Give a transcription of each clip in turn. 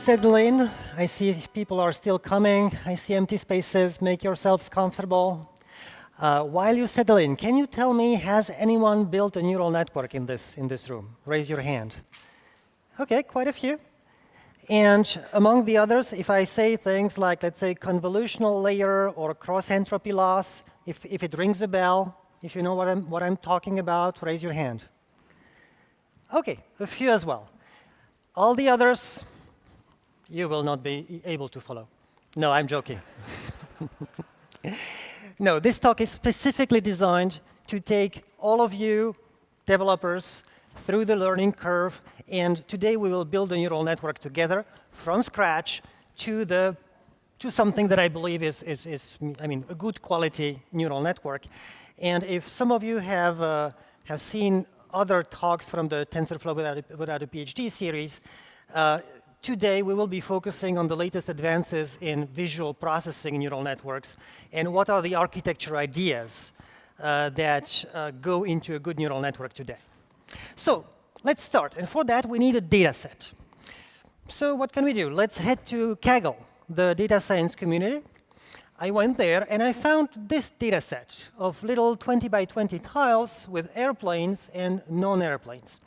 settle in. I see people are still coming. I see empty spaces. Make yourselves comfortable. While you settle in, can you tell me, has anyone built a neural network in this room? Raise your hand. OK, quite a few. And among the others, if I say things like, let's say, convolutional layer or cross-entropy loss, if it rings a bell, if you know what I'm talking about, raise your hand. OK, a few as well. All the others, you will not be able to follow. No, I'm joking. No, this talk is specifically designed to take all of you developers through the learning curve. And today we will build a neural network together from scratch to something that I believe is a good quality neural network. And if some of you have seen other talks from the TensorFlow without a PhD series, today we will be focusing on the latest advances in visual processing neural networks and what are the architecture ideas that go into a good neural network today. So let's start. And for that, we need a data set. So what can we do? Let's head to Kaggle, the data science community. I went there, and I found this data set of little 20 by 20 tiles with airplanes and non-airplanes.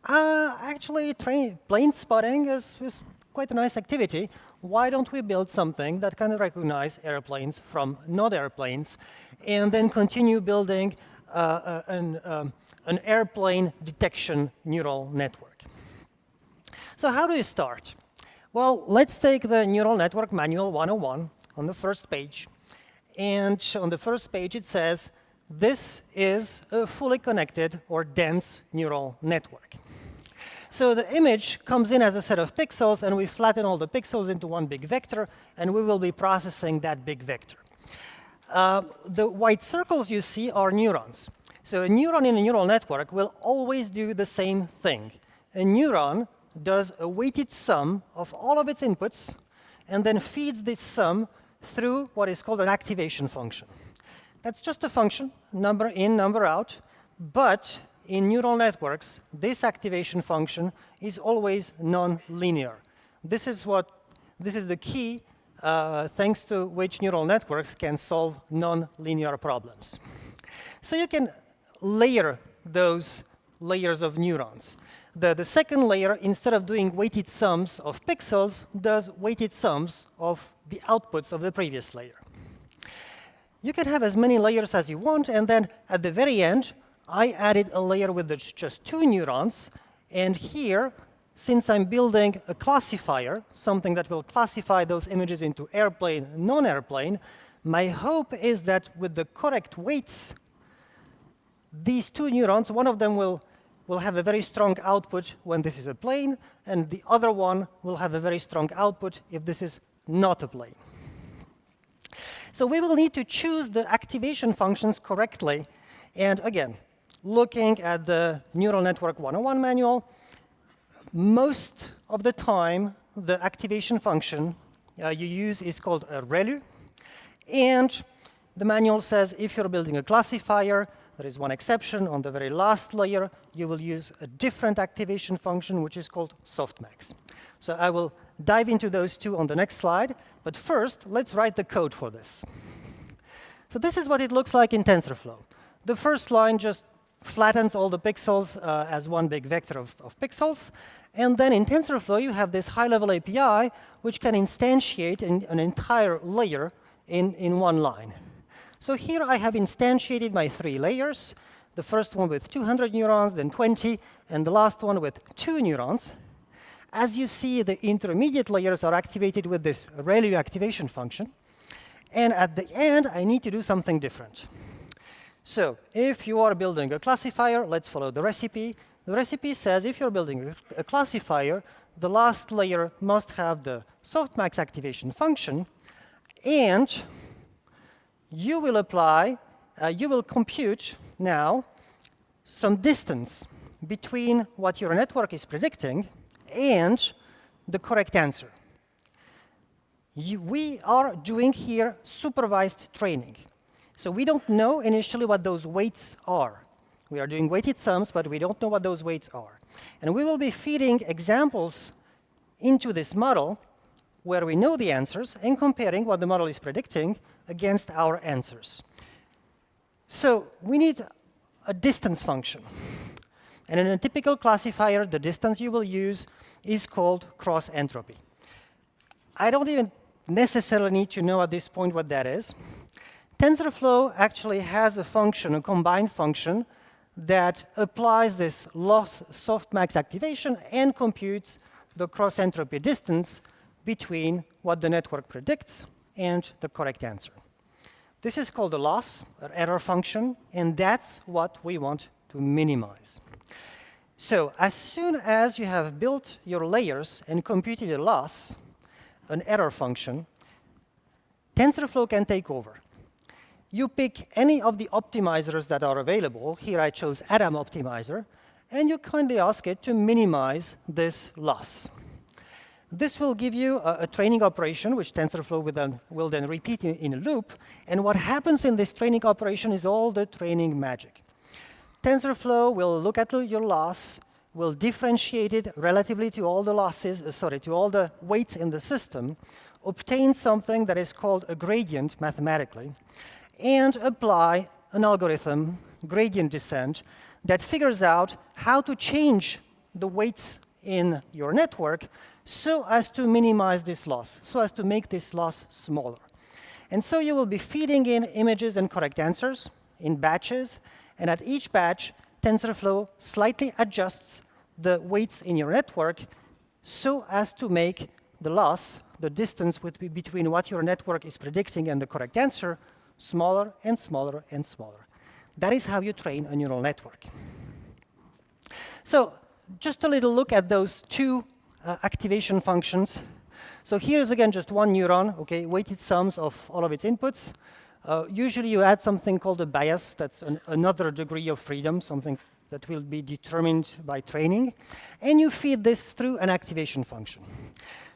Actually, plane spotting is quite a nice activity. Why don't we build something that can recognize airplanes from not airplanes, and then continue building an airplane detection neural network? So how do you start? Well, let's take the Neural Network Manual 101 on the first page. And on the first page, it says, this is a fully connected or dense neural network. So the image comes in as a set of pixels, and we flatten all the pixels into one big vector, and we will be processing that big vector. The white circles you see are neurons. So a neuron in a neural network will always do the same thing. A neuron does a weighted sum of all of its inputs, and then feeds this sum through what is called an activation function. That's just a function, number in, number out. But in neural networks, this activation function is always non-linear. This is the key thanks to which neural networks can solve non-linear problems. So you can layer those layers of neurons. The second layer, instead of doing weighted sums of pixels, does weighted sums of the outputs of the previous layer. You can have as many layers as you want, and then at the very end, I added a layer with just 2 neurons. And here, since I'm building a classifier, something that will classify those images into airplane, non-airplane, my hope is that with the correct weights, these 2 neurons, one of them will have a very strong output when this is a plane, and the other one will have a very strong output if this is not a plane. So we will need to choose the activation functions correctly. And again, looking at the Neural Network 101 manual, most of the time, the activation function you use is called a ReLU. And the manual says if you're building a classifier, there is one exception. On the very last layer, you will use a different activation function, which is called softmax. So I will dive into those two on the next slide. But first, let's write the code for this. So this is what it looks like in TensorFlow. The first line just flattens all the pixels as one big vector of pixels. And then in TensorFlow, you have this high-level API, which can instantiate an entire layer in one line. So here I have instantiated my 3 layers, the first one with 200 neurons, then 20, and the last one with 2 neurons. As you see, the intermediate layers are activated with this ReLU activation function. And at the end, I need to do something different. So if you are building a classifier, let's follow the recipe. The recipe says if you're building a classifier, the last layer must have the softmax activation function, and you will compute now some distance between what your network is predicting and the correct answer. We are doing here supervised training. So we don't know initially what those weights are. We are doing weighted sums, but we don't know what those weights are. And we will be feeding examples into this model where we know the answers and comparing what the model is predicting against our answers. So we need a distance function. And in a typical classifier, the distance you will use is called cross entropy. I don't even necessarily need to know at this point what that is. TensorFlow actually has a function, a combined function, that applies this loss softmax activation and computes the cross entropy distance between what the network predicts and the correct answer. This is called a loss, or error function, and that's what we want to minimize. So as soon as you have built your layers and computed a loss, an error function, TensorFlow can take over. You pick any of the optimizers that are available. Here I chose Adam optimizer, and you kindly ask it to minimize this loss. This will give you a training operation, which TensorFlow will then repeat in a loop. And what happens in this training operation is all the training magic. TensorFlow will look at your loss, will differentiate it relatively to all the losses, to all the weights in the system, obtain something that is called a gradient mathematically, and apply an algorithm, gradient descent, that figures out how to change the weights in your network so as to minimize this loss, so as to make this loss smaller. And so you will be feeding in images and correct answers in batches, and at each batch, TensorFlow slightly adjusts the weights in your network so as to make the loss, the distance between what your network is predicting and the correct answer, smaller and smaller and smaller. That is how you train a neural network. So just a little look at those two activation functions. So here's again just one neuron, okay, weighted sums of all of its inputs. Usually you add something called a bias, that's another degree of freedom, something that will be determined by training, and you feed this through an activation function.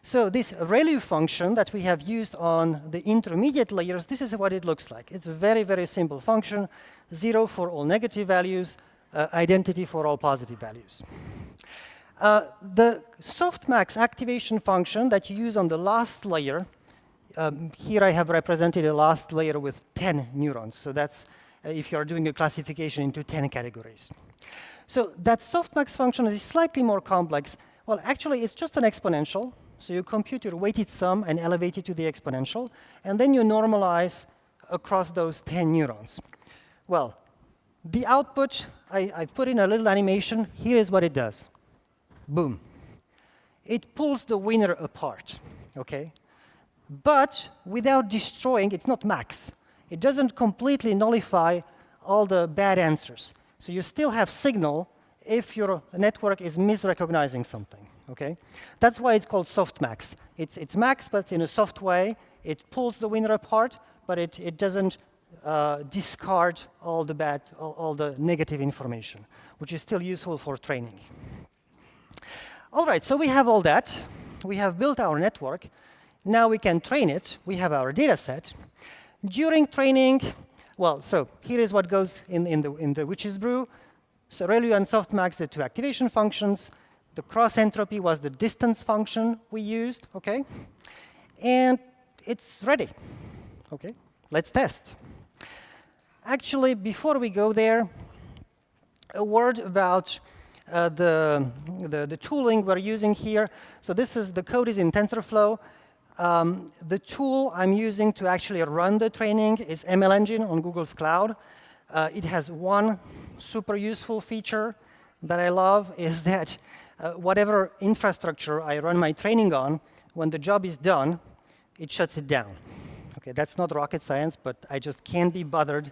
So this ReLU function that we have used on the intermediate layers, this is what it looks like. It's a very, very simple function, 0 for all negative values, identity for all positive values. The softmax activation function that you use on the last layer, here I have represented a last layer with 10 neurons. So that's if you're doing a classification into 10 categories. So that softmax function is slightly more complex. Well, actually, it's just an exponential. So you compute your weighted sum and elevate it to the exponential, and then you normalize across those 10 neurons. Well, the output, I put in a little animation. Here is what it does. Boom. It pulls the winner apart, okay? But without destroying, it's not max. It doesn't completely nullify all the bad answers. So you still have signal if your network is misrecognizing something, okay? That's why it's called softmax. It's max, but it's in a soft way. It pulls the winner apart, but it doesn't discard all the bad, all the negative information, which is still useful for training. All right, so we have all that. We have built our network. Now we can train it. We have our data set. During training, well, so here is what goes in the witch's brew. So ReLU and softmax, the two activation functions. The cross entropy was the distance function we used, okay? And it's ready, okay? Let's test. Actually, before we go there, a word about the tooling we're using here. So this is, the code is in TensorFlow. The tool I'm using to actually run the training is ML Engine on Google's cloud. It has one super useful feature that I love, is that whatever infrastructure I run my training on, when the job is done, it shuts it down. Okay, that's not rocket science, but I just can't be bothered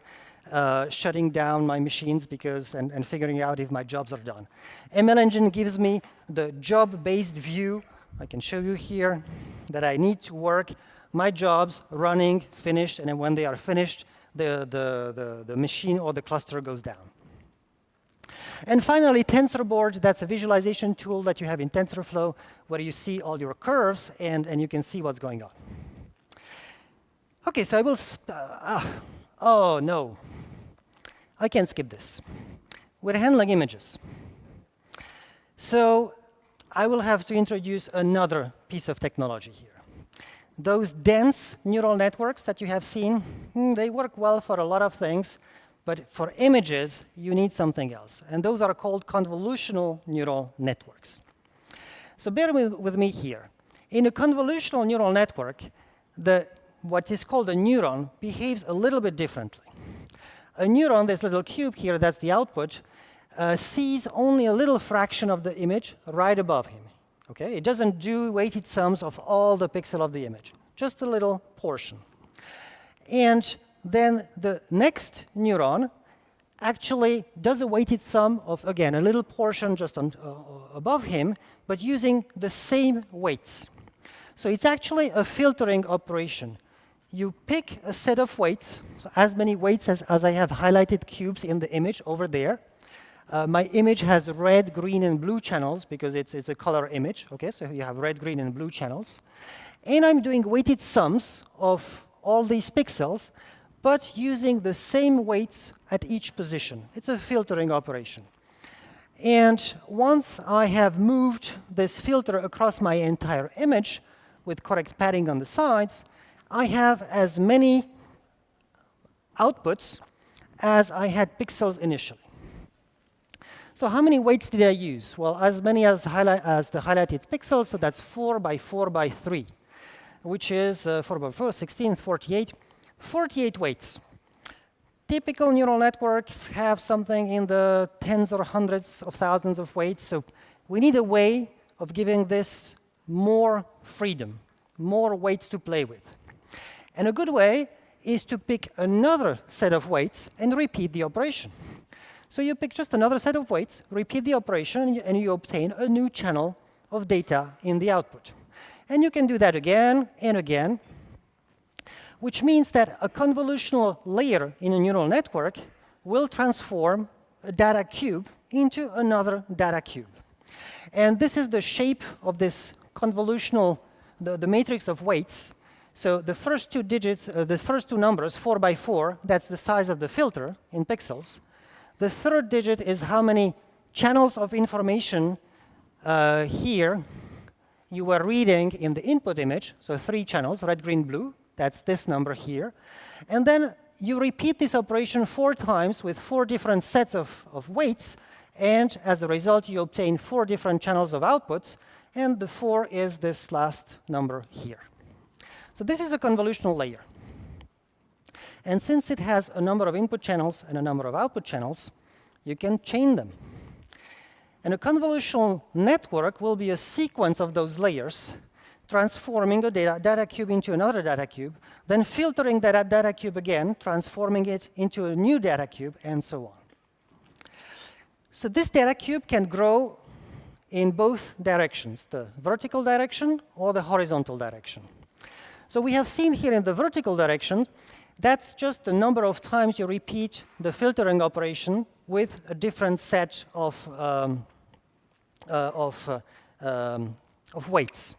shutting down my machines and figuring out if my jobs are done. ML Engine gives me the job-based view. I can show you here that I need to work my jobs running, finished, and then when they are finished, the machine or the cluster goes down. And finally, TensorBoard, that's a visualization tool that you have in TensorFlow where you see all your curves and you can see what's going on. Okay, so I will, oh no, I can't skip this. We're handling images. So I will have to introduce another piece of technology here. Those dense neural networks that you have seen, they work well for a lot of things, but for images, you need something else. And those are called convolutional neural networks. So bear with me here. In a convolutional neural network, what is called a neuron behaves a little bit differently. A neuron, this little cube here, that's the output, sees only a little fraction of the image right above him. Okay? It doesn't do weighted sums of all the pixel of the image, just a little portion. And then the next neuron actually does a weighted sum of, again, a little portion just above him, but using the same weights. So it's actually a filtering operation. You pick a set of weights, so as many weights as I have highlighted cubes in the image over there. My image has red, green, and blue channels because it's a color image. Okay, so you have red, green, and blue channels. And I'm doing weighted sums of all these pixels, but using the same weights at each position. It's a filtering operation. And once I have moved this filter across my entire image with correct padding on the sides, I have as many outputs as I had pixels initially. So how many weights did I use? Well, as many as the highlighted pixels, so that's 4 by 4 by 3, which is 4 by 4, 16, 48. 48 weights. Typical neural networks have something in the tens or hundreds of thousands of weights, so we need a way of giving this more freedom, more weights to play with. And a good way is to pick another set of weights and repeat the operation. So you pick just another set of weights, repeat the operation, and you obtain a new channel of data in the output. And you can do that again and again, which means that a convolutional layer in a neural network will transform a data cube into another data cube. And this is the shape of this convolutional, the matrix of weights. So the first two digits, the first two numbers, 4 by 4, that's the size of the filter in pixels. The third digit is how many channels of information here you were reading in the input image. So 3 channels, red, green, blue. That's this number here. And then you repeat this operation 4 times with 4 different sets of weights. And as a result, you obtain 4 different channels of outputs. And the 4 is this last number here. So this is a convolutional layer. And since it has a number of input channels and a number of output channels, you can chain them. And a convolutional network will be a sequence of those layers, transforming a data cube into another data cube, then filtering that data cube again, transforming it into a new data cube, and so on. So this data cube can grow in both directions, the vertical direction or the horizontal direction. So we have seen here in the vertical direction, that's just the number of times you repeat the filtering operation with a different set of weights.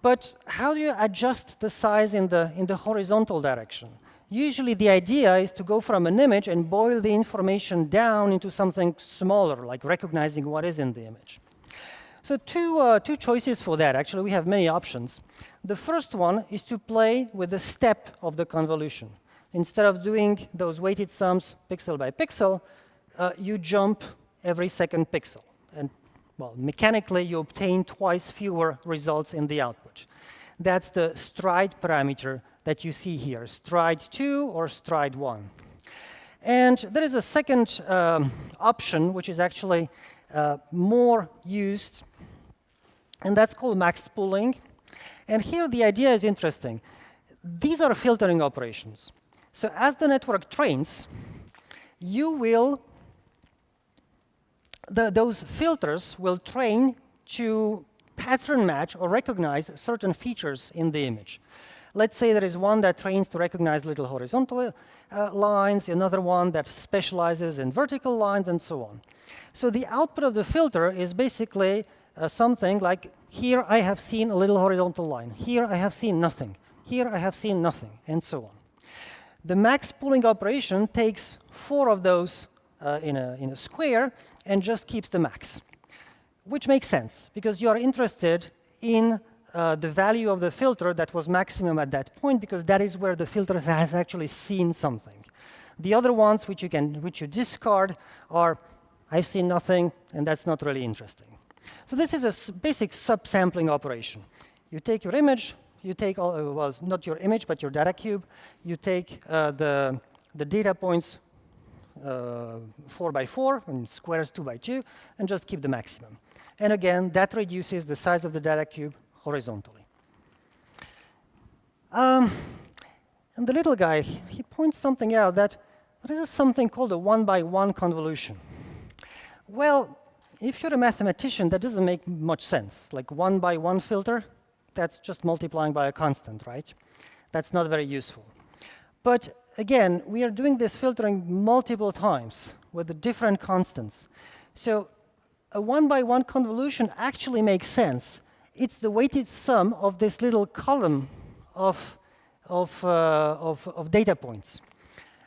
But how do you adjust the size in the horizontal direction? Usually the idea is to go from an image and boil the information down into something smaller, like recognizing what is in the image. So two choices for that. Actually, we have many options. The first one is to play with the step of the convolution. Instead of doing those weighted sums pixel by pixel, you jump every second pixel. And well, mechanically, you obtain twice fewer results in the output. That's the stride parameter that you see here, stride 2 or stride 1. And there is a second option, which is actually more used, and that's called max pooling. And here the idea is interesting. These are filtering operations. So as the network trains, you will those filters will train to pattern match or recognize certain features in the image. Let's say there is one that trains to recognize little horizontal lines, another one that specializes in vertical lines, and so on. So the output of the filter is basically something like, here I have seen a little horizontal line, here I have seen nothing, here I have seen nothing, and so on. The max pooling operation takes 4 of those in a square and just keeps the max. which makes sense, because you are interested in the value of the filter that was maximum at that point, because that is where the filter has actually seen something. The other ones which you discard are, I've seen nothing, and that's not really interesting. So this is a basic subsampling operation. You take your image, you take all, well, not your image, but your data cube. You take the data points 4 by 4 and squares 2 by 2, and just keep the maximum. And again, that reduces the size of the data cube horizontally. And the little guy, he points something out, that there is something called a 1-by-1 convolution. Well, if you're a mathematician, that doesn't make much sense. Like 1-by-1 filter, that's just multiplying by a constant, right? That's not very useful. But again, we are doing this filtering multiple times with the different constants. So a 1-by-1 convolution actually makes sense. It's the weighted sum of this little column of data points.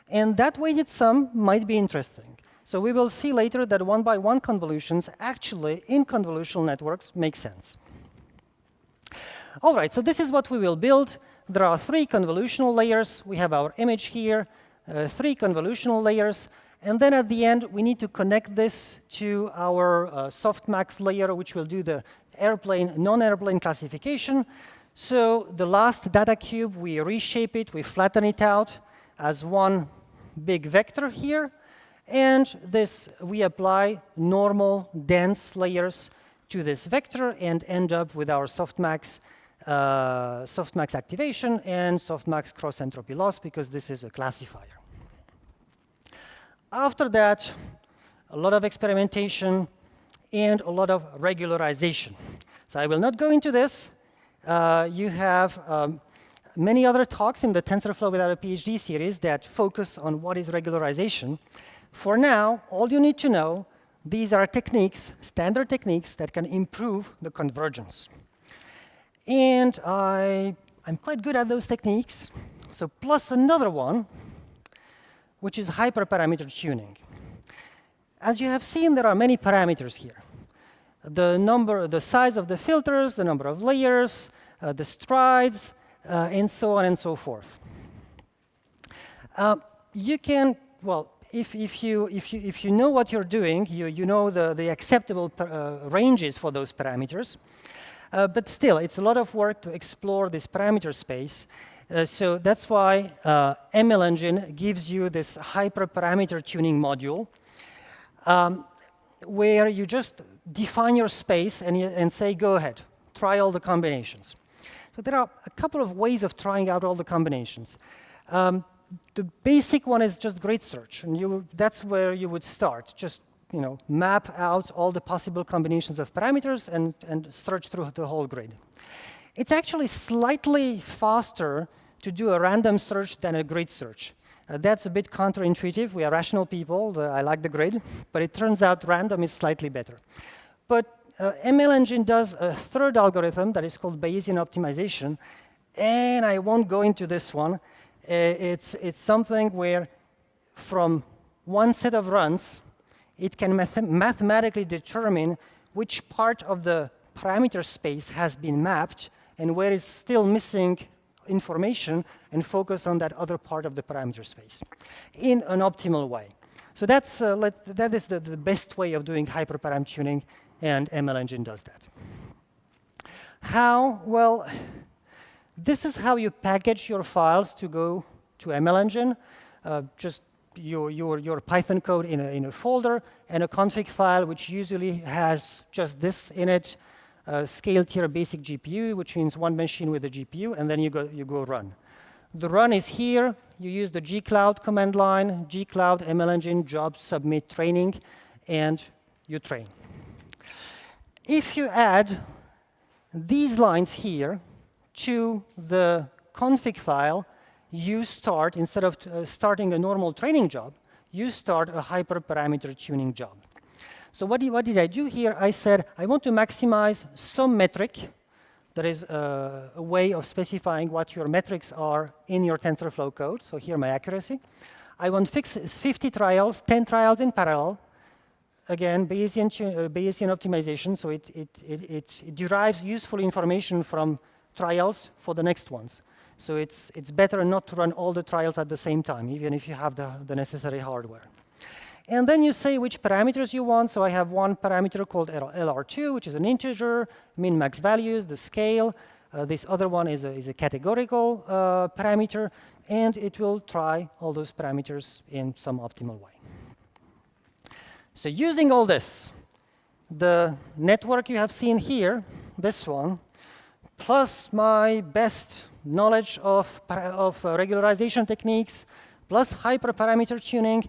And that weighted sum might be interesting. So we will see later that 1-by-1 convolutions actually in convolutional networks make sense. All right, so this is what we will build. There are 3 convolutional layers. We have our image here, 3 convolutional layers. And then at the end, we need to connect this to our softmax layer, which will do the airplane, non-airplane classification. So the last data cube, we reshape it, we flatten it out as one big vector here. And this, we apply normal dense layers to this vector and end up with our softmax activation and softmax cross entropy loss, because this is a classifier. After that, a lot of experimentation and a lot of regularization. So I will not go into this. You have many other talks in the TensorFlow Without a PhD series that focus on what is regularization. For now, all you need to know, these are techniques, standard techniques, that can improve the convergence. And I'm quite good at those techniques. So plus another one, which is hyperparameter tuning. As you have seen, there are many parameters here. The size of the filters, the number of layers, the strides, and so on and so forth. You can, well, if you know what you're doing, you know the acceptable ranges for those parameters. But still, it's a lot of work to explore this parameter space. So that's why ML Engine gives you this hyperparameter tuning module, where you just define your space and say, go ahead, try all the combinations. So there are a couple of ways of trying out all the combinations. The basic one is just grid search, and that's where you would start. Just map out all the possible combinations of parameters and search through the whole grid. It's actually slightly faster to do a random search than a grid search. That's a bit counterintuitive. We are rational people. I like the grid, but it turns out random is slightly better. But ML Engine does a third algorithm that is called Bayesian optimization, and I won't go into this one. It's something where from one set of runs, it can mathematically determine which part of the parameter space has been mapped and where it's still missing information, and focus on that other part of the parameter space in an optimal way. So that is the best way of doing hyperparam tuning, and ML Engine does that. How? Well, this is how you package your files to go to ML Engine. Just your Python code in a folder, and a config file which usually has just this in it, scale tier basic GPU, which means one machine with a GPU, and then you go run. The run is here. You use the gcloud command line, gcloud ML Engine job submit training, and you train. If you add these lines here to the config file, you start, instead of starting a normal training job, you start a hyperparameter tuning job. So what did I do here? I said, I want to maximize some metric. That is a way of specifying what your metrics are in your TensorFlow code. So here, my accuracy. I want 50 trials, 10 trials in parallel. again, Bayesian optimization, so it derives useful information from trials for the next ones. So it's better not to run all the trials at the same time, even if you have the necessary hardware. And then you say which parameters you want. So I have one parameter called LR2, which is an integer, min-max values, the scale. This other one is a categorical parameter, and it will try all those parameters in some optimal way. So using all this, the network you have seen here, this one, plus my best knowledge of regularization techniques, plus hyperparameter tuning,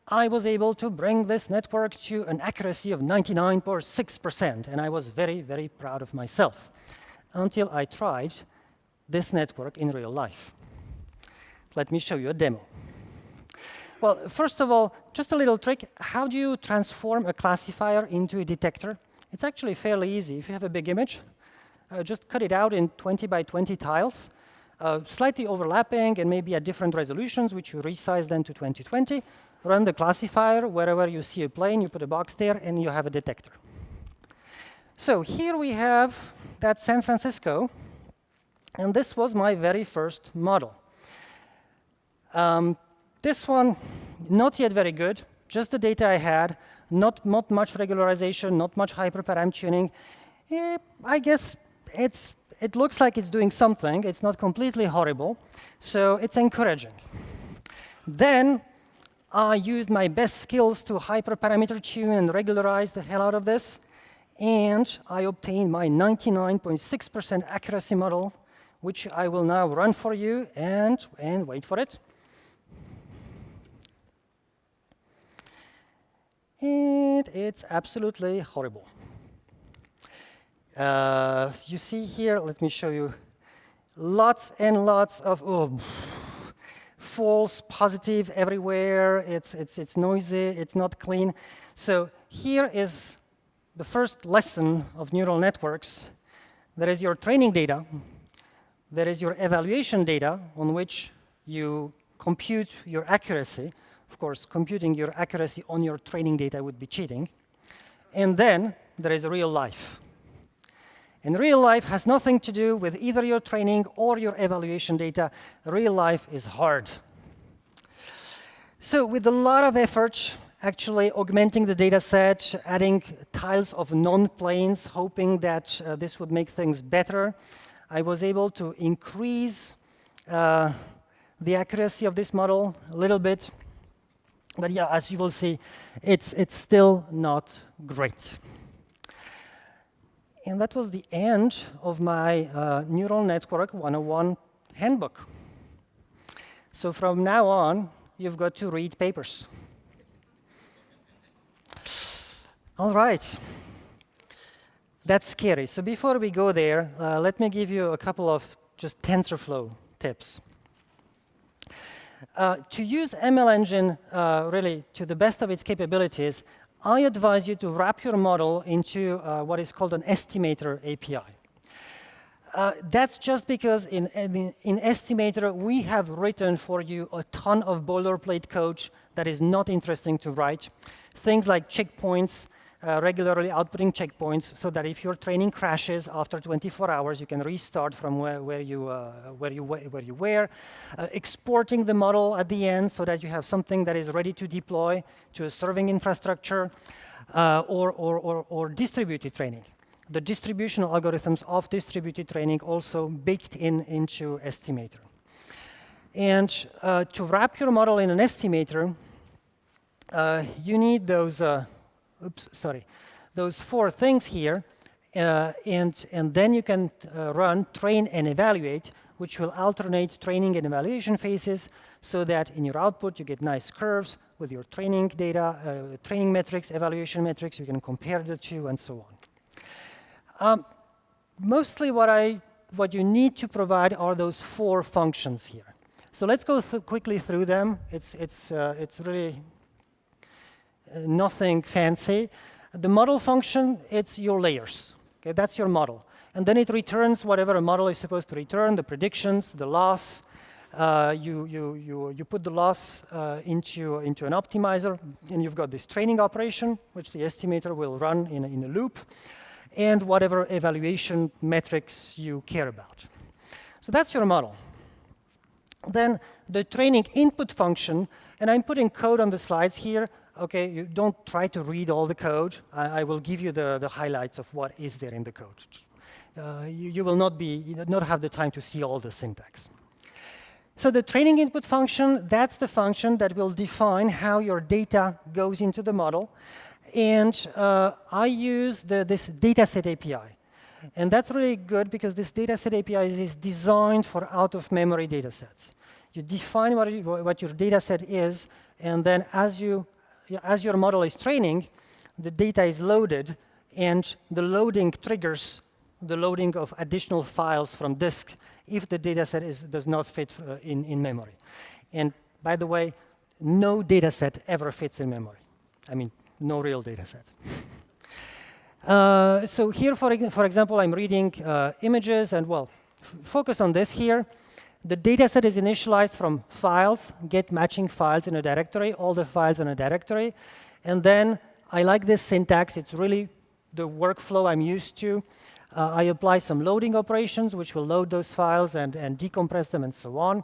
I was able to bring this network to an accuracy of 99.6%, and I was very, very proud of myself until I tried this network in real life. Let me show you a demo. Well, first of all, just a little trick. How do you transform a classifier into a detector? It's actually fairly easy. If you have a big image, just cut it out in 20 by 20 tiles, slightly overlapping and maybe at different resolutions, which you resize then to 2020. Run the classifier. Wherever you see a plane, you put a box there, and you have a detector. So here we have that San Francisco, and this was my very first model. This one, not yet very good, just the data I had, not much regularization, not much hyperparam tuning. I guess it looks like it's doing something. It's not completely horrible, so it's encouraging. Then I used my best skills to hyperparameter tune and regularize the hell out of this, and I obtained my 99.6% accuracy model, which I will now run for you and wait for it. And it's absolutely horrible. You see here, let me show you, lots and lots of false positive everywhere. It's noisy, it's not clean. So here is the first lesson of neural networks. There is your training data. There is your evaluation data on which you compute your accuracy. Of course, computing your accuracy on your training data would be cheating. And then there is real life. And real life has nothing to do with either your training or your evaluation data. Real life is hard. So with a lot of effort, actually augmenting the data set, adding tiles of non-planes, hoping that this would make things better, I was able to increase the accuracy of this model a little bit. But yeah, as you will see, it's still not great. And that was the end of my Neural Network 101 handbook. So from now on, you've got to read papers. All right. That's scary. So before we go there, let me give you a couple of just TensorFlow tips. To use ML Engine really to the best of its capabilities, I advise you to wrap your model into what is called an Estimator API. That's just because in Estimator, we have written for you a ton of boilerplate code that is not interesting to write. Things like checkpoints, regularly outputting checkpoints, so that if your training crashes after 24 hours, you can restart from where you were. Exporting the model at the end so that you have something that is ready to deploy to a serving infrastructure, or distributed training. The distributional algorithms of distributed training also baked into Estimator. And to wrap your model in an Estimator, you need those those four things here, and then you can run train and evaluate, which will alternate training and evaluation phases, so that in your output you get nice curves with your training data, training metrics, evaluation metrics. You can compare the two, and so on. Mostly what you need to provide are those four functions here. So let's go quickly through them. It's really nothing fancy. The model function, it's your layers. Okay, that's your model. And then it returns whatever a model is supposed to return, the predictions, the loss, You put the loss into an optimizer, and you've got this training operation, which the estimator will run in a loop, and whatever evaluation metrics you care about. So that's your model. Then the training input function, and I'm putting code on the slides here. Okay, you don't try to read all the code. I will give you the highlights of what is there in the code. You will not have the time to see all the syntax. So the training input function, that's the function that will define how your data goes into the model. And I use this Dataset API. And that's really good because this Dataset API is designed for out-of-memory datasets. You define what your dataset is, and then as your model is training, the data is loaded, and the loading triggers the loading of additional files from disk if the dataset does not fit in memory. And by the way, no dataset ever fits in memory. I mean, no real dataset. So here, for example, I'm reading images, and well, focus on this here. The dataset is initialized from files, get matching files in a directory, all the files in a directory. And then I like this syntax. It's really the workflow I'm used to. I apply some loading operations, which will load those files and decompress them and so on.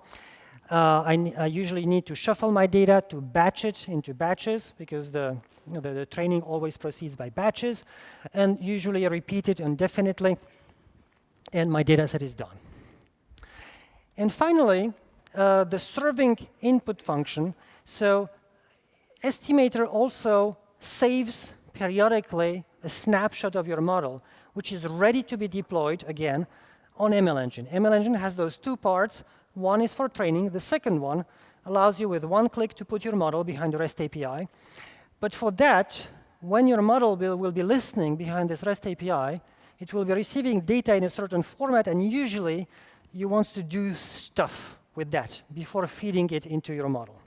I usually need to shuffle my data to batch it into batches because the training always proceeds by batches, and usually I repeat it indefinitely, and my data set is done. And finally, the serving input function. So Estimator also saves periodically a snapshot of your model, which is ready to be deployed again on ML Engine. ML Engine has those two parts. One is for training. The second one allows you with one click to put your model behind the REST API. But for that, when your model will be listening behind this REST API, it will be receiving data in a certain format, and usually you want to do stuff with that before feeding it into your model.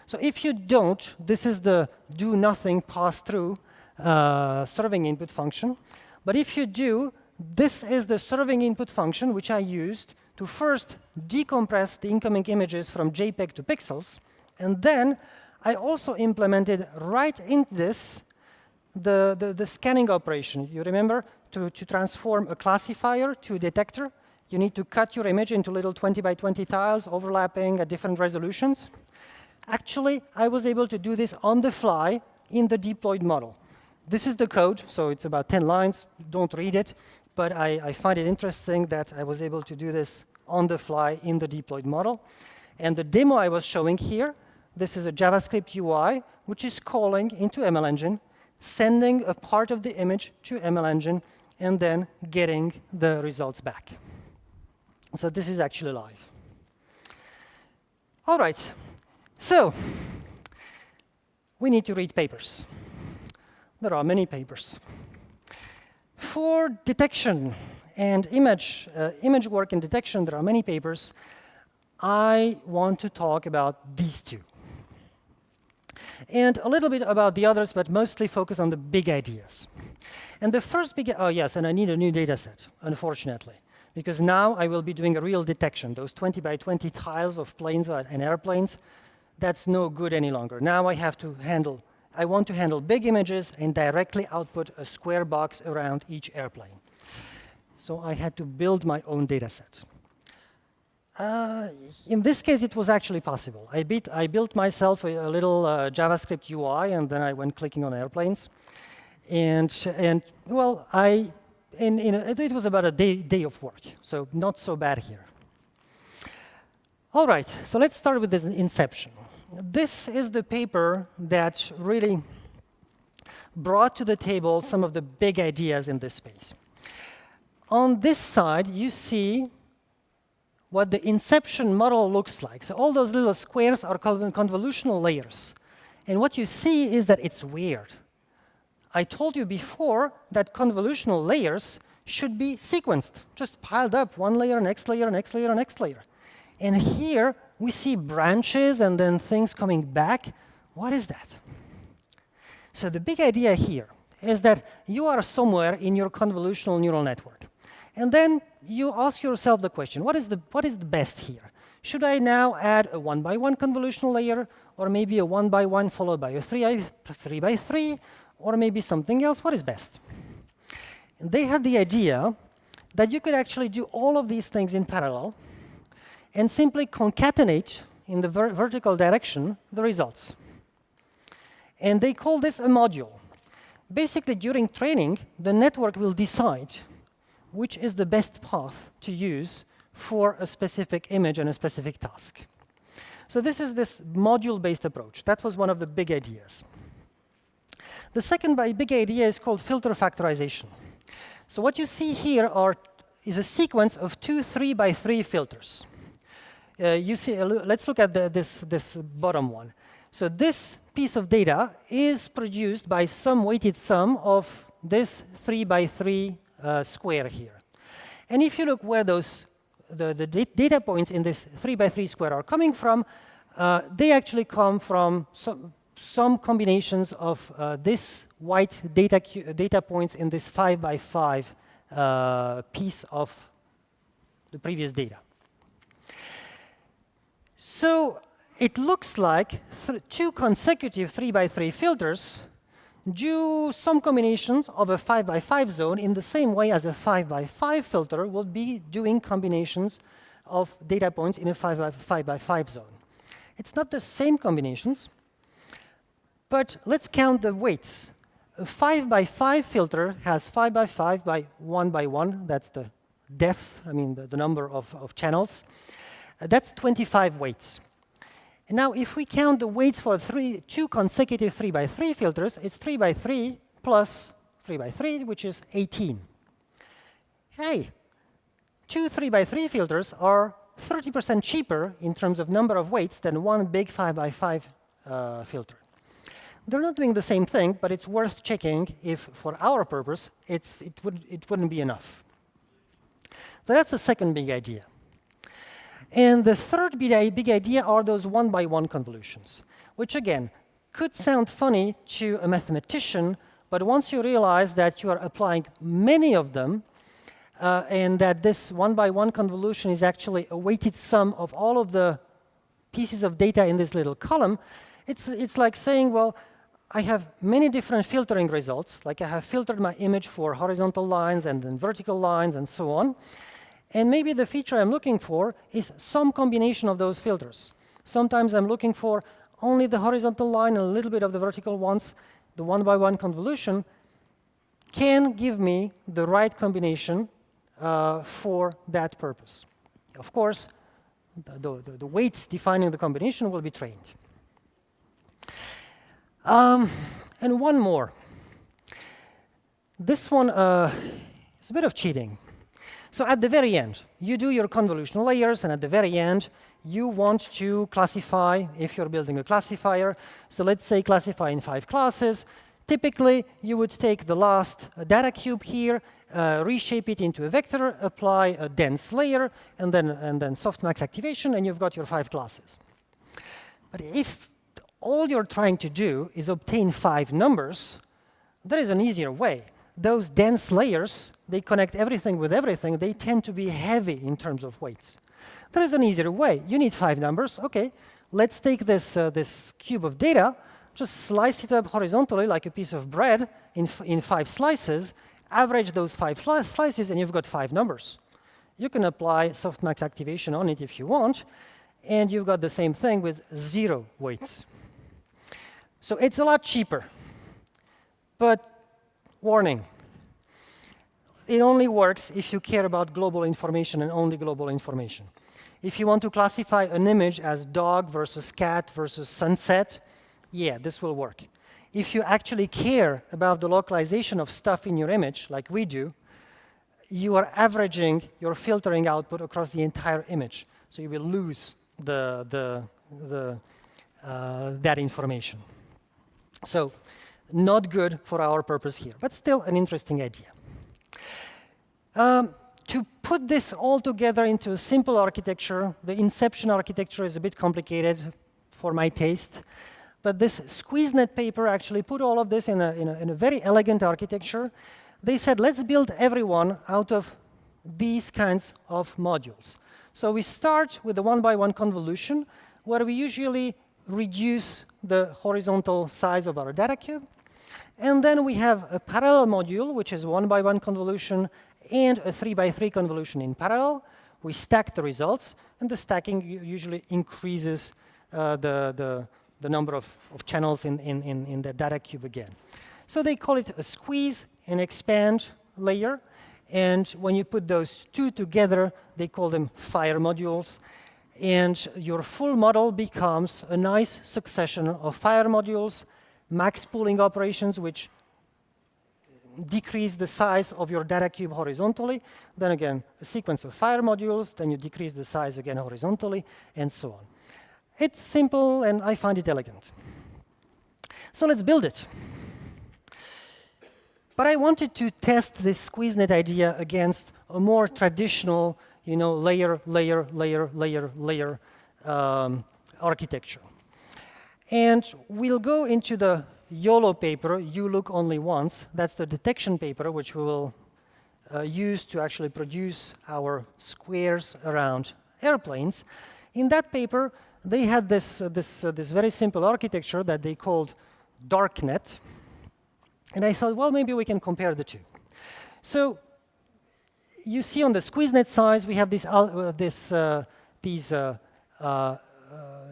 So if you don't, this is the do nothing pass-through serving input function. But if you do, this is the serving input function, which I used to first decompress the incoming images from JPEG to pixels. And then I also implemented right in this the scanning operation. You remember, to transform a classifier to a detector, you need to cut your image into little 20 by 20 tiles overlapping at different resolutions. Actually, I was able to do this on the fly in the deployed model. This is the code, so it's about 10 lines. Don't read it, but I find it interesting that I was able to do this on the fly in the deployed model. And the demo I was showing here, this is a JavaScript UI, which is calling into ML Engine, sending a part of the image to ML Engine, and then getting the results back. So this is actually live. All right, so we need to read papers. There are many papers. For detection and image work and detection, there are many papers. I want to talk about these two. And a little bit about the others, but mostly focus on the big ideas. And the first big, oh yes, and I need a new data set, unfortunately, because now I will be doing a real detection. Those 20 by 20 tiles of planes and airplanes, that's no good any longer. Now I want to handle big images and directly output a square box around each airplane. So I had to build my own data set. In this case, it was actually possible. I built myself a little JavaScript UI, and then I went clicking on airplanes. And well, it was about a day of work, so not so bad here. All right, so let's start with this Inception. This is the paper that really brought to the table some of the big ideas in this space. On this side, you see what the Inception model looks like. So all those little squares are called convolutional layers. And what you see is that it's weird. I told you before that convolutional layers should be sequenced, just piled up, one layer, next layer, next layer, next layer. And here, we see branches and then things coming back. What is that? So the big idea here is that you are somewhere in your convolutional neural network. And then you ask yourself the question, what is the best here? Should I now add a 1 by 1 convolutional layer, or maybe a 1 by 1 followed by a 3 by 3, or maybe something else? What is best? And they had the idea that you could actually do all of these things in parallel and simply concatenate in the vertical direction the results. And they call this a module. Basically, during training, the network will decide which is the best path to use for a specific image and a specific task. So this is this module-based approach. That was one of the big ideas. The second big idea is called filter factorization. So what you see here is a sequence of 2 3 by 3 filters. You see, let's look at this bottom one. So this piece of data is produced by some weighted sum of this 3 by 3 square here. And if you look where the data points in this 3 by 3 square are coming from, they actually come from some combinations of this white data points in this 5 by 5 piece of the previous data. So it looks like 2 consecutive 3 by 3 filters do some combinations of a 5 by 5 zone in the same way as a 5 by 5 filter would be doing combinations of data points in a 5 by 5 zone. It's not the same combinations, but let's count the weights. A 5 by 5 filter has 5 by 5 by 1, that's the depth, I mean the number of channels. That's 25 weights. And now if we count the weights for 2 consecutive 3 by 3 filters, it's 3 by 3 plus 3 by 3, which is 18. Hey, 2 3 by 3 filters are 30% cheaper in terms of number of weights than one big 5 by 5 filter. They're not doing the same thing, but it's worth checking if, for our purpose, it wouldn't be enough. So that's the second big idea. And the third big idea are those 1 by 1 convolutions, which again could sound funny to a mathematician, but once you realize that you are applying many of them, and that this 1 by 1 convolution is actually a weighted sum of all of the pieces of data in this little column, it's like saying, well, I have many different filtering results, like I have filtered my image for horizontal lines and then vertical lines and so on. And maybe the feature I'm looking for is some combination of those filters. Sometimes I'm looking for only the horizontal line and a little bit of the vertical ones. The 1 by 1 convolution can give me the right combination for that purpose. Of course, the weights defining the combination will be trained. And one more. This one is a bit of cheating. So at the very end, you do your convolutional layers, and at the very end, you want to classify, if you're building a classifier. So let's say classify in 5 classes. Typically, you would take the last data cube here, reshape it into a vector, apply a dense layer, and then softmax activation, and you've got your 5 classes. But if all you're trying to do is obtain 5 numbers, there is an easier way. Those dense layers, they connect everything with everything. They tend to be heavy in terms of weights. There is an easier way. You need 5 numbers. OK, let's take this cube of data, just slice it up horizontally like a piece of bread in 5 slices, average those 5 slices, and you've got 5 numbers. You can apply softmax activation on it if you want, and you've got the same thing with 0 weights. So it's a lot cheaper. But warning, it only works if you care about global information and only global information. If you want to classify an image as dog versus cat versus sunset, yeah, this will work. If you actually care about the localization of stuff in your image, like we do, you are averaging your filtering output across the entire image. So you will lose that information. So not good for our purpose here, but still an interesting idea. To put this all together into a simple architecture, the Inception architecture is a bit complicated for my taste, but this squeezenet paper actually put all of this in a very elegant architecture. They said, let's build everyone out of these kinds of modules. So we start with the one-by-one convolution, where we usually reduce the horizontal size of our data cube. And then we have a parallel module, which is one-by-one convolution and a 3-by-3 convolution in parallel. We stack the results, and the stacking usually increases the number of channels in the data cube again. So they call it a squeeze and expand layer. And when you put those two together, they call them fire modules. And your full model becomes a nice succession of fire modules, max pooling operations, which decrease the size of your data cube horizontally. Then again, a sequence of fire modules, then you decrease the size again horizontally, and so on. It's simple, and I find it elegant. So let's build it. But I wanted to test this squeezenet idea against a more traditional, layer architecture. And we'll go into the YOLO paper, You Look Only Once. That's the detection paper, which we will use to actually produce our squares around airplanes. In that paper, they had this very simple architecture that they called Darknet. And I thought, well, maybe we can compare the two. So you see on the squeezenet size, we have these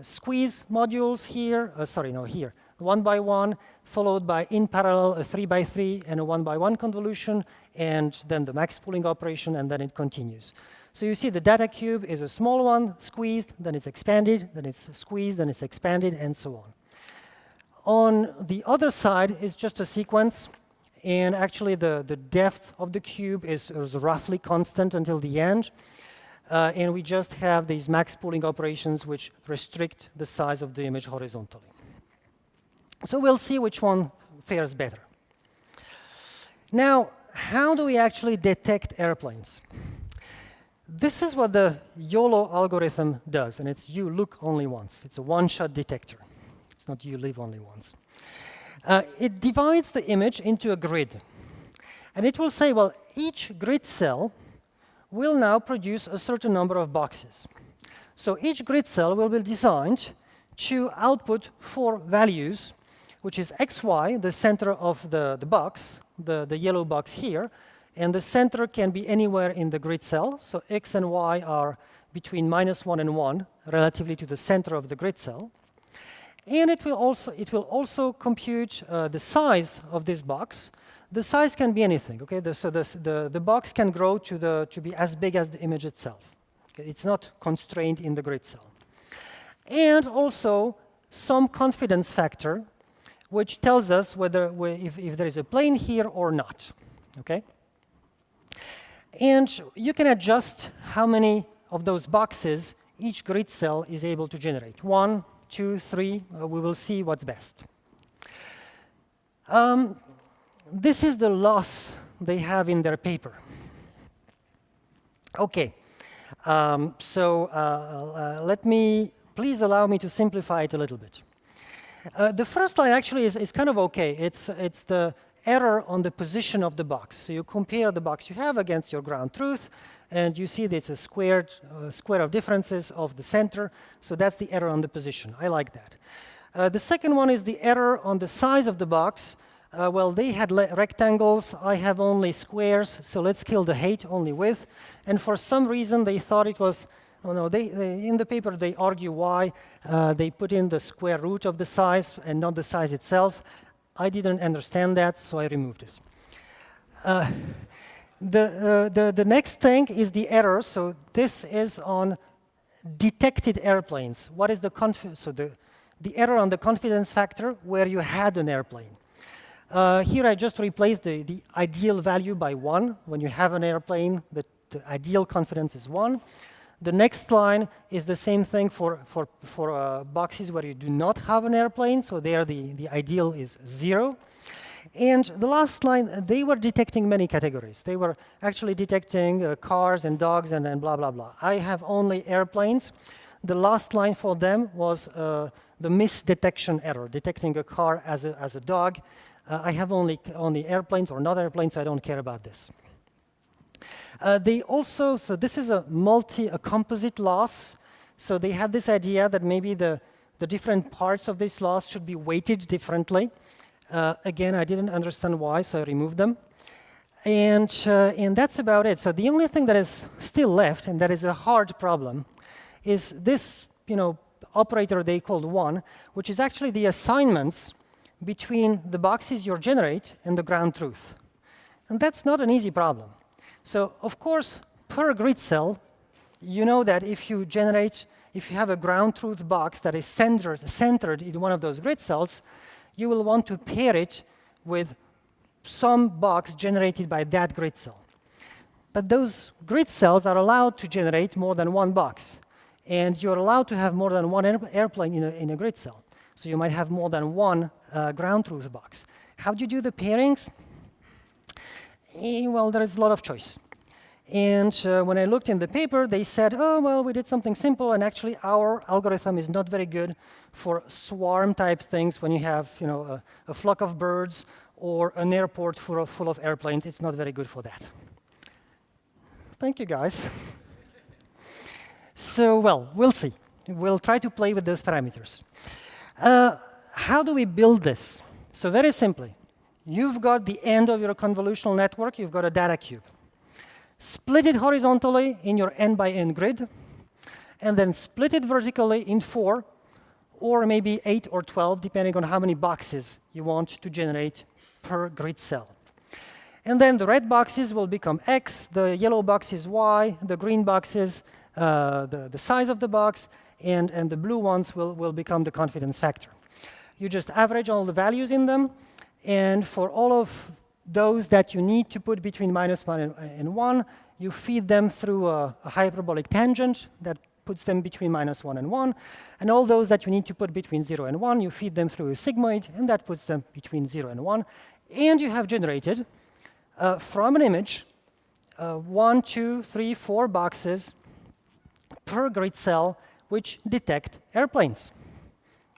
squeeze modules here. Here. One by one, followed by, in parallel, a 3-by-3 and a 1-by-1 convolution, and then the max pooling operation, and then it continues. So you see the data cube is a small one, squeezed, then it's expanded, then it's squeezed, then it's expanded, and so on. On the other side is just a sequence, and actually the depth of the cube is roughly constant until the end. And we just have these max pooling operations which restrict the size of the image horizontally. So we'll see which one fares better. Now, how do we actually detect airplanes? This is what the YOLO algorithm does, and it's You Look Only Once. It's a one-shot detector. It's not You Live Only Once. It divides the image into a grid. And it will say, well, each grid cell will now produce a certain number of boxes. So each grid cell will be designed to output 4 values, which is xy, the center of the box, the yellow box here. And the center can be anywhere in the grid cell. So x and y are between -1 and 1, relatively to the center of the grid cell. And it will also compute the size of this box. The size can be anything. Okay, so the box can grow to be as big as the image itself. Okay? It's not constrained in the grid cell. And also some confidence factor, which tells us whether if there is a plane here or not. Okay. And you can adjust how many of those boxes each grid cell is able to generate. 1, 2, 3, we will see what's best. This is the loss they have in their paper. Okay, please allow me to simplify it a little bit. The first line actually is kind of okay. It's the error on the position of the box. So you compare the box you have against your ground truth, and you see that it's a square of differences of the center. So that's the error on the position. I like that. The second one is the error on the size of the box. Well, they had rectangles. I have only squares. So let's kill the height, only width. And for some reason, they thought it was, oh no, in the paper, they argue why they put in the square root of the size and not the size itself. I didn't understand that, so I removed it. The next thing is the error. So this is on detected airplanes. What is the error on the confidence factor where you had an airplane? Here I just replaced the ideal value by 1. When you have an airplane, the ideal confidence is 1. The next line is the same thing for boxes where you do not have an airplane. So there the ideal is 0. And the last line, they were detecting many categories. They were actually detecting cars and dogs and blah, blah, blah. I have only airplanes. The last line for them was the misdetection error, detecting a car as a dog. I have only airplanes or not airplanes, so I don't care about this. They also, so this is a composite loss. So they had this idea that maybe the different parts of this loss should be weighted differently. Again, I didn't understand why, so I removed them. And that's about it. So the only thing that is still left, and that is a hard problem, is this operator they called 1, which is actually the assignments between the boxes you generate and the ground truth. And that's not an easy problem. So of course, per grid cell, you know that if you have a ground truth box that is centered in one of those grid cells, you will want to pair it with some box generated by that grid cell. But those grid cells are allowed to generate more than one box. And you're allowed to have more than one airplane in a grid cell. So you might have more than one ground truth box. How do you do the pairings? Well, there is a lot of choice. And when I looked in the paper, they said, oh, well, we did something simple, and actually our algorithm is not very good for swarm-type things when you have a flock of birds or an airport full of airplanes. It's not very good for that. Thank you, guys. So, well, we'll see. We'll try to play with those parameters. How do we build this? So very simply, you've got the end of your convolutional network. You've got a data cube. Split it horizontally in your n by n grid, and then split it vertically in 4, or maybe 8 or 12, depending on how many boxes you want to generate per grid cell. And then the red boxes will become x, the yellow boxes y, the green boxes the size of the box, and the blue ones will become the confidence factor. You just average all the values in them, and for all of those that you need to put between -1 and 1, you feed them through a hyperbolic tangent that puts them between -1 and 1, and all those that you need to put between 0 and 1, you feed them through a sigmoid, and that puts them between 0 and 1, and you have generated from an image 1, 2, 3, 4 boxes per grid cell which detect airplanes.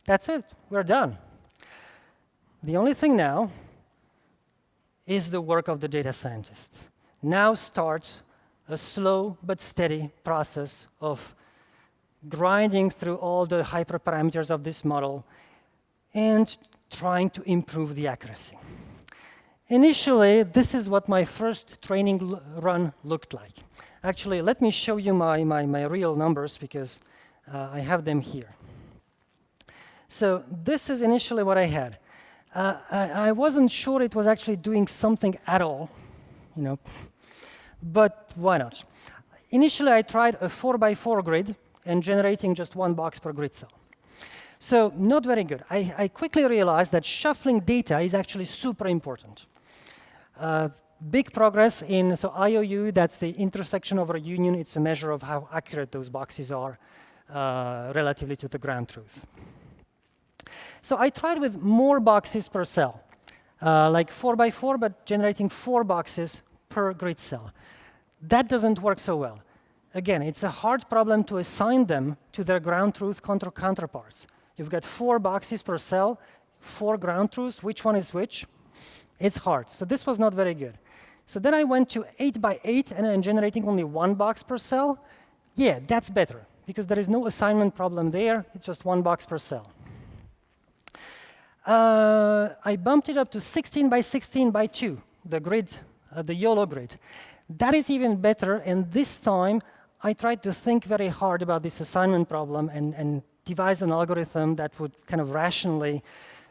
That's it. We're done. The only thing now is the work of the data scientist. Now starts a slow but steady process of grinding through all the hyperparameters of this model and trying to improve the accuracy. Initially, this is what my first training run looked like. Actually, let me show you my real numbers, because I have them here. So this is initially what I had. I wasn't sure it was actually doing something at all, but why not? Initially, I tried a 4x4 grid and generating just one box per grid cell. So not very good. I quickly realized that shuffling data is actually super important. Big progress in IOU, that's the intersection over a union. It's a measure of how accurate those boxes are relatively to the ground truth. So I tried with more boxes per cell, like 4x4, but generating 4 boxes per grid cell. That doesn't work so well. Again, it's a hard problem to assign them to their ground truth counterparts. You've got 4 boxes per cell, 4 ground truths. Which one is which? It's hard. So this was not very good. So then I went to 8x8 and I'm generating only 1 box per cell. Yeah, that's better, because there is no assignment problem there. It's just 1 box per cell. I bumped it up to 16x16x2, the grid, the YOLO grid. That is even better, and this time I tried to think very hard about this assignment problem and devise an algorithm that would kind of rationally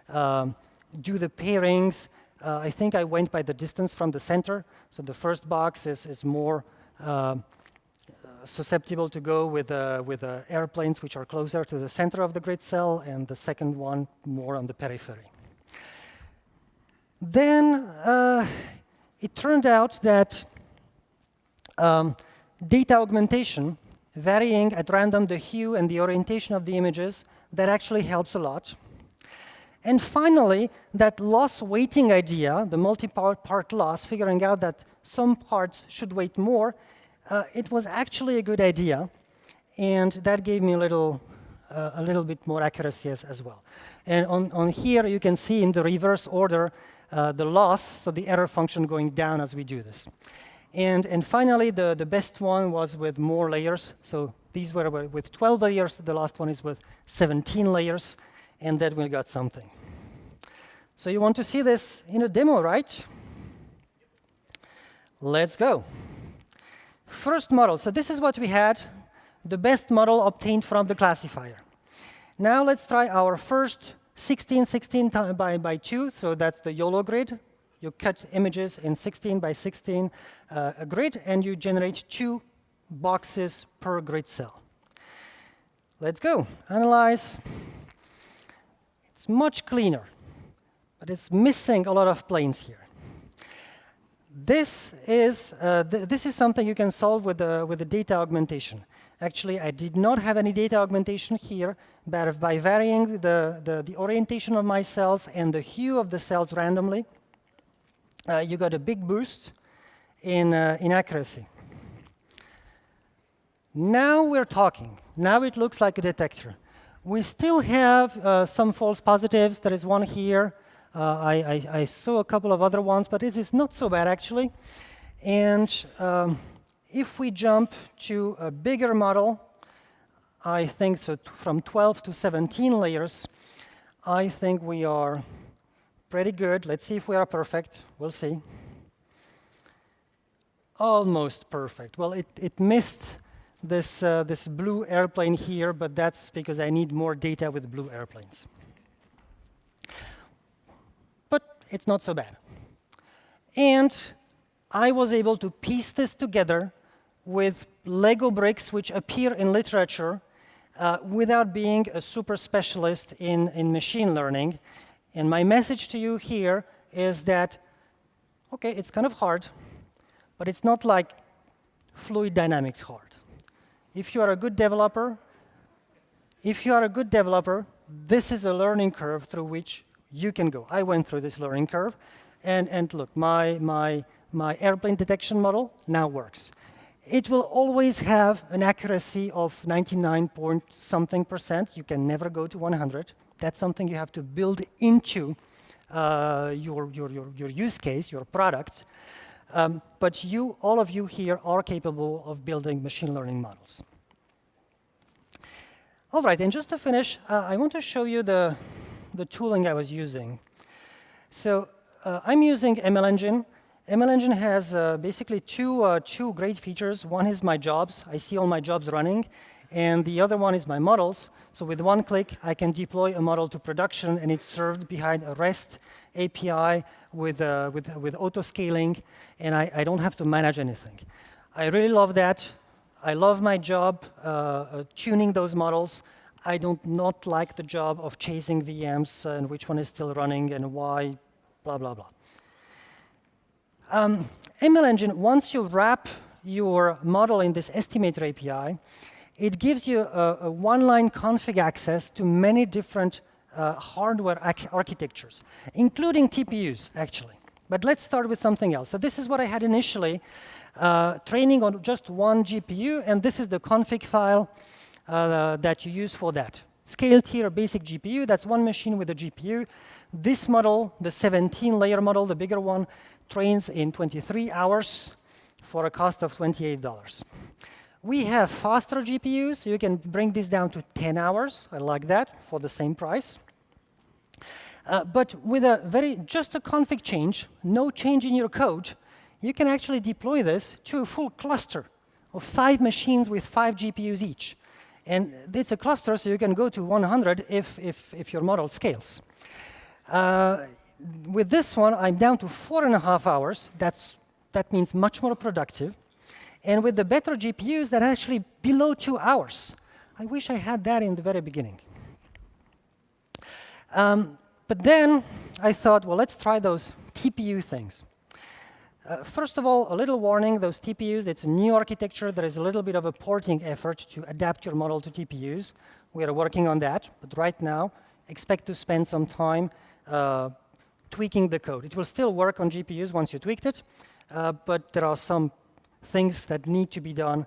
do the pairings. I think I went by the distance from the center. So the first box is more susceptible to go with airplanes which are closer to the center of the grid cell, and the second one more on the periphery. Then it turned out that data augmentation, varying at random the hue and the orientation of the images, that actually helps a lot. And finally, that loss weighting idea, the multi-part loss, figuring out that some parts should weight more, it was actually a good idea, and that gave me a little bit more accuracy as well. And on here, you can see in the reverse order the loss, so the error function going down as we do this. And finally, the best one was with more layers. So these were with 12 layers. The last one is with 17 layers. And then we got something. So you want to see this in a demo, right? Let's go. First model. So this is what we had, the best model obtained from the classifier. Now let's try our first 16 by 2. So that's the YOLO grid. You cut images in 16 by 16 a grid, and you generate 2 boxes per grid cell. Let's go. Analyze. It's much cleaner, but it's missing a lot of planes here. This is something you can solve with the data augmentation. Actually, I did not have any data augmentation here, but by varying the orientation of my cells and the hue of the cells randomly, you got a big boost in accuracy. Now we're talking. Now it looks like a detector. We still have some false positives. There is one here. I saw a couple of other ones, but it is not so bad, actually. And if we jump to a bigger model, I think so from 12 to 17 layers, I think we are pretty good. Let's see if we are perfect. We'll see. Almost perfect. Well, it missed this blue airplane here, but that's because I need more data with blue airplanes. But it's not so bad. And I was able to piece this together with Lego bricks, which appear in literature, without being a super specialist in machine learning. And my message to you here is that, okay, it's kind of hard, but it's not like fluid dynamics hard. If you are a good developer, this is a learning curve through which you can go. I went through this learning curve, and look, my airplane detection model now works. It will always have an accuracy of 99 point something %. You can never go to 100. That's something you have to build into your use case, your product. But all of you here are capable of building machine learning models. All right, and just to finish, I want to show you the tooling I was using. So I'm using ML Engine. ML Engine has basically two great features. One is my jobs. I see all my jobs running. And the other one is my models. So with one click, I can deploy a model to production, and it's served behind a REST API with auto-scaling, and I don't have to manage anything. I really love that. I love my job tuning those models. I do not like the job of chasing VMs and which one is still running and why, blah, blah, blah. ML Engine, once you wrap your model in this Estimator API, it gives you a one-line config access to many different hardware architectures, including TPUs, actually. But let's start with something else. So this is what I had initially, training on just one GPU, and this is the config file that you use for that. Scaled here, a basic GPU, that's one machine with a GPU. This model, the 17-layer model, the bigger one, trains in 23 hours for a cost of $28. We have faster GPUs, so you can bring this down to 10 hours. I like that, for the same price. But with just a config change, no change in your code, you can actually deploy this to a full cluster of 5 machines with 5 GPUs each. And it's a cluster, so you can go to 100 if your model scales. With this one, I'm down to 4.5 hours. That means much more productive. And with the better GPUs, that's actually below 2 hours. I wish I had that in the very beginning. But then I thought, well, let's try those TPU things. First of all, a little warning, those TPUs, it's a new architecture. There is a little bit of a porting effort to adapt your model to TPUs. We are working on that. But right now, expect to spend some time tweaking the code. It will still work on GPUs once you tweaked it, but there are some things that need to be done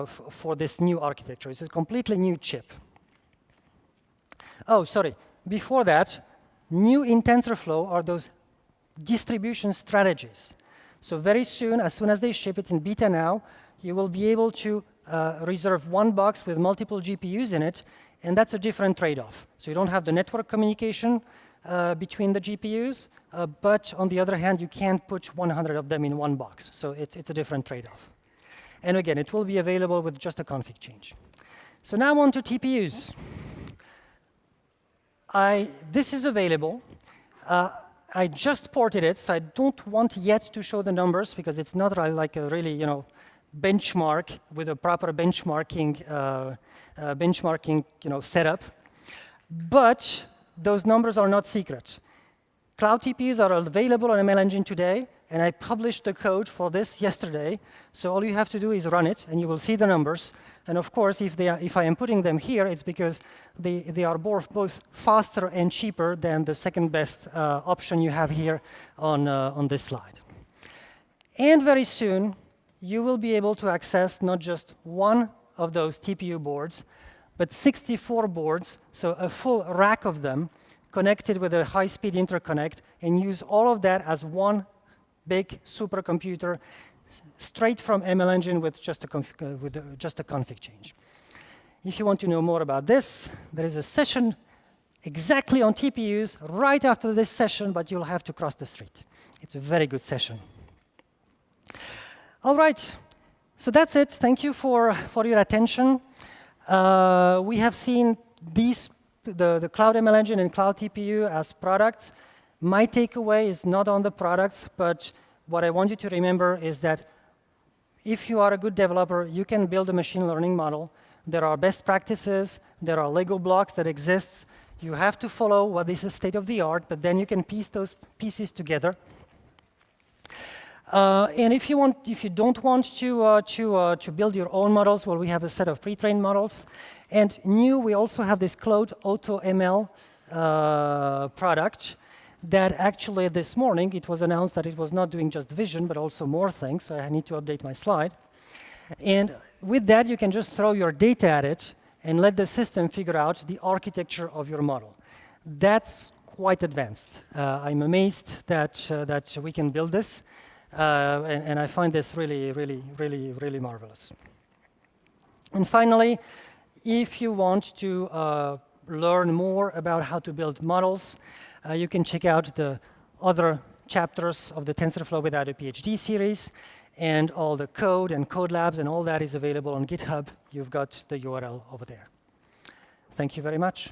for this new architecture. It's a completely new chip. Oh, sorry. Before that, new in TensorFlow are those distribution strategies. So very soon as they ship, it's in beta now, you will be able to reserve one box with multiple GPUs in it, and that's a different trade-off. So you don't have the network communication between the GPUs, but on the other hand, you can't put 100 of them in one box. So it's a different trade-off. And again, it will be available with just a config change. So now on to TPUs. This is available. I just ported it, so I don't want yet to show the numbers because it's not like a really, benchmark with a proper benchmarking setup. But those numbers are not secret. Cloud TPUs are available on ML Engine today, and I published the code for this yesterday. So all you have to do is run it, and you will see the numbers. And of course, if I am putting them here, it's because they are both faster and cheaper than the second best option you have here on this slide. And very soon, you will be able to access not just one of those TPU boards, but 64 boards, so a full rack of them, connected with a high-speed interconnect, and use all of that as one big supercomputer straight from ML Engine with just a config change. If you want to know more about this, there is a session exactly on TPUs right after this session, but you'll have to cross the street. It's a very good session. All right, so that's it. Thank you for your attention. We have seen the Cloud ML Engine and Cloud TPU as products. My takeaway is not on the products, but what I want you to remember is that if you are a good developer, you can build a machine learning model. There are best practices. There are Lego blocks that exist. You have to follow what is the state of the art, but then you can piece those pieces together. And if you don't want to build your own models, well, we have a set of pre-trained models. And new, we also have this Cloud Auto ML product that actually this morning it was announced that it was not doing just vision, but also more things. So I need to update my slide. And with that, you can just throw your data at it and let the system figure out the architecture of your model. That's quite advanced. I'm amazed that we can build this. And I find this really, really, really, really marvelous. And finally, if you want to learn more about how to build models, you can check out the other chapters of the TensorFlow Without a PhD series, and all the code and code labs and all that is available on GitHub. You've got the URL over there. Thank you very much.